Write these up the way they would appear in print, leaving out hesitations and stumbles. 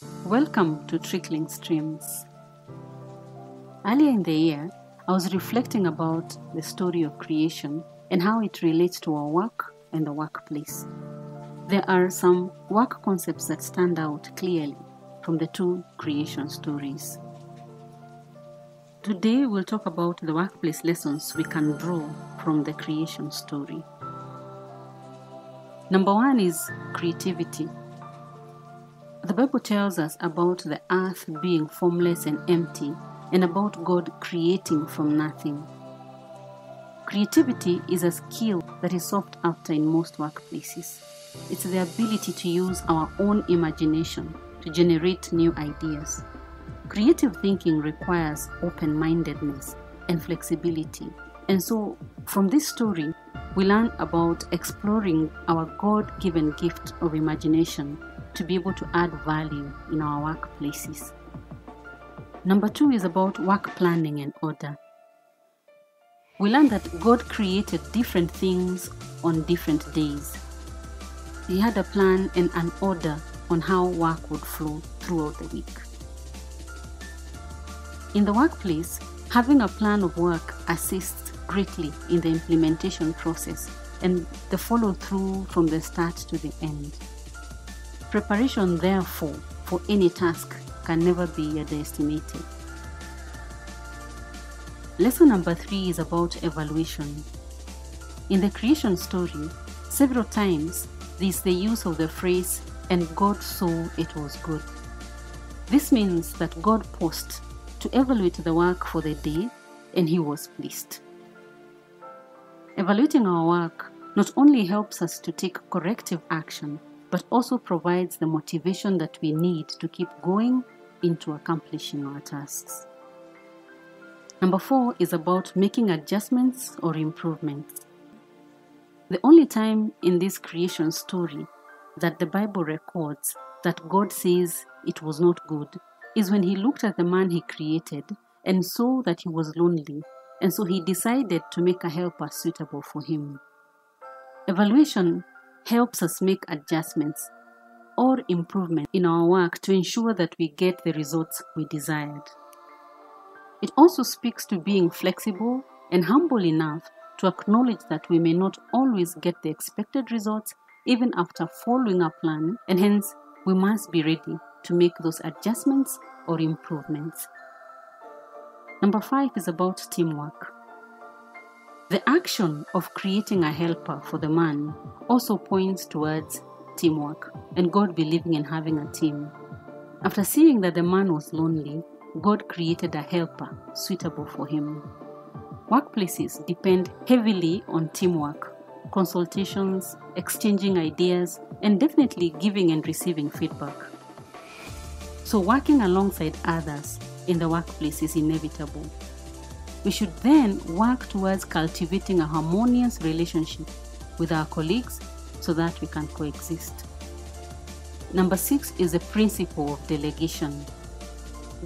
Welcome to Trickling Streams. Earlier in the year, I was reflecting about the story of creation and how it relates to our work and the workplace. There are some work concepts that stand out clearly from the two creation stories. Today, we'll talk about the workplace lessons we can draw from the creation story. Number one is creativity. The Bible tells us about the earth being formless and empty, and about God creating from nothing. Creativity is a skill that is sought after in most workplaces. It's the ability to use our own imagination to generate new ideas. Creative thinking requires open-mindedness and flexibility. And so, from this story, we learn about exploring our God-given gift of imagination to be able to add value in our workplaces. Number two is about work planning and order. We learn that God created different things on different days. He had a plan and an order on how work would flow throughout the week. In the workplace, having a plan of work assists greatly in the implementation process and the follow-through from the start to the end. Preparation, therefore, for any task can never be underestimated. Lesson number 3 is about evaluation. In the creation story, several times there is the use of the phrase, "and God saw it was good." This means that God paused to evaluate the work for the day, and He was pleased. Evaluating our work not only helps us to take corrective action, but also provides the motivation that we need to keep going into accomplishing our tasks. Number 4 is about making adjustments or improvements. The only time in this creation story that the Bible records that God says it was not good is when He looked at the man He created and saw that he was lonely, and so He decided to make a helper suitable for him. Evaluation helps us make adjustments or improvement in our work to ensure that we get the results we desired. It also speaks to being flexible and humble enough to acknowledge that we may not always get the expected results even after following a plan, and hence we must be ready to make those adjustments or improvements. Number 5 is about teamwork. The action of creating a helper for the man also points towards teamwork and God believing in having a team. After seeing that the man was lonely, God created a helper suitable for him. Workplaces depend heavily on teamwork, consultations, exchanging ideas, and definitely giving and receiving feedback. So working alongside others in the workplace is inevitable. We should then work towards cultivating a harmonious relationship with our colleagues so that we can coexist. Number 6 is the principle of delegation.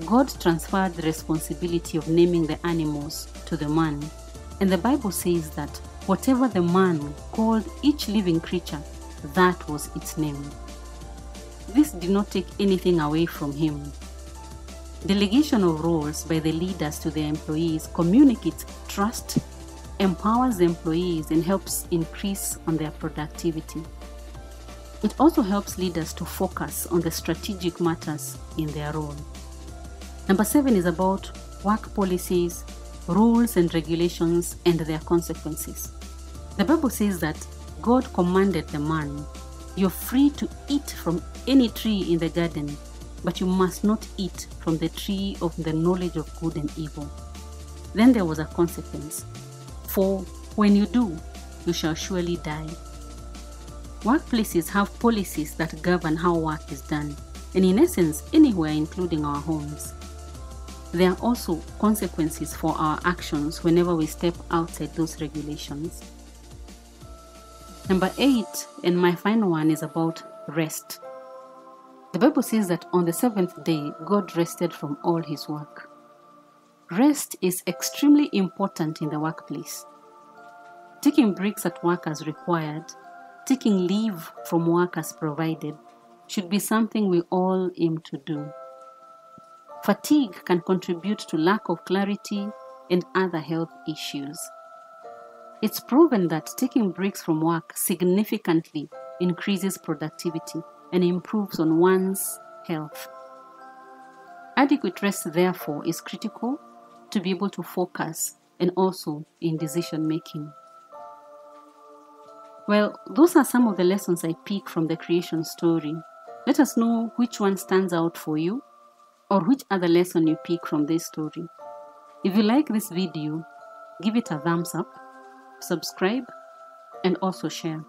God transferred the responsibility of naming the animals to the man, and the Bible says that whatever the man called each living creature, that was its name. This did not take anything away from him. Delegation of roles by the leaders to their employees communicates trust, empowers the employees, and helps increase on their productivity. It also helps leaders to focus on the strategic matters in their role. Number 7 is about work policies, rules and regulations, and their consequences. The Bible says that God commanded the man, "You're free to eat from any tree in the garden, but you must not eat from the tree of the knowledge of good and evil." Then there was a consequence. "For when you do, you shall surely die." Workplaces have policies that govern how work is done, and in essence, anywhere including our homes. There are also consequences for our actions whenever we step outside those regulations. Number 8, and my final one, is about rest. The Bible says that on the 7th day, God rested from all His work. Rest is extremely important in the workplace. Taking breaks at work as required, taking leave from work as provided, should be something we all aim to do. Fatigue can contribute to lack of clarity and other health issues. It's proven that taking breaks from work significantly increases productivity and improves on one's health. Adequate rest, therefore, is critical to be able to focus and also in decision making. Well, those are some of the lessons I pick from the creation story. Let us know which one stands out for you or which other lesson you pick from this story. If you like this video, give it a thumbs up, subscribe, and also share.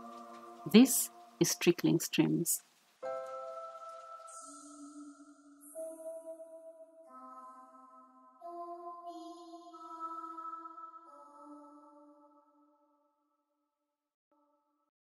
This is Trickling Streams.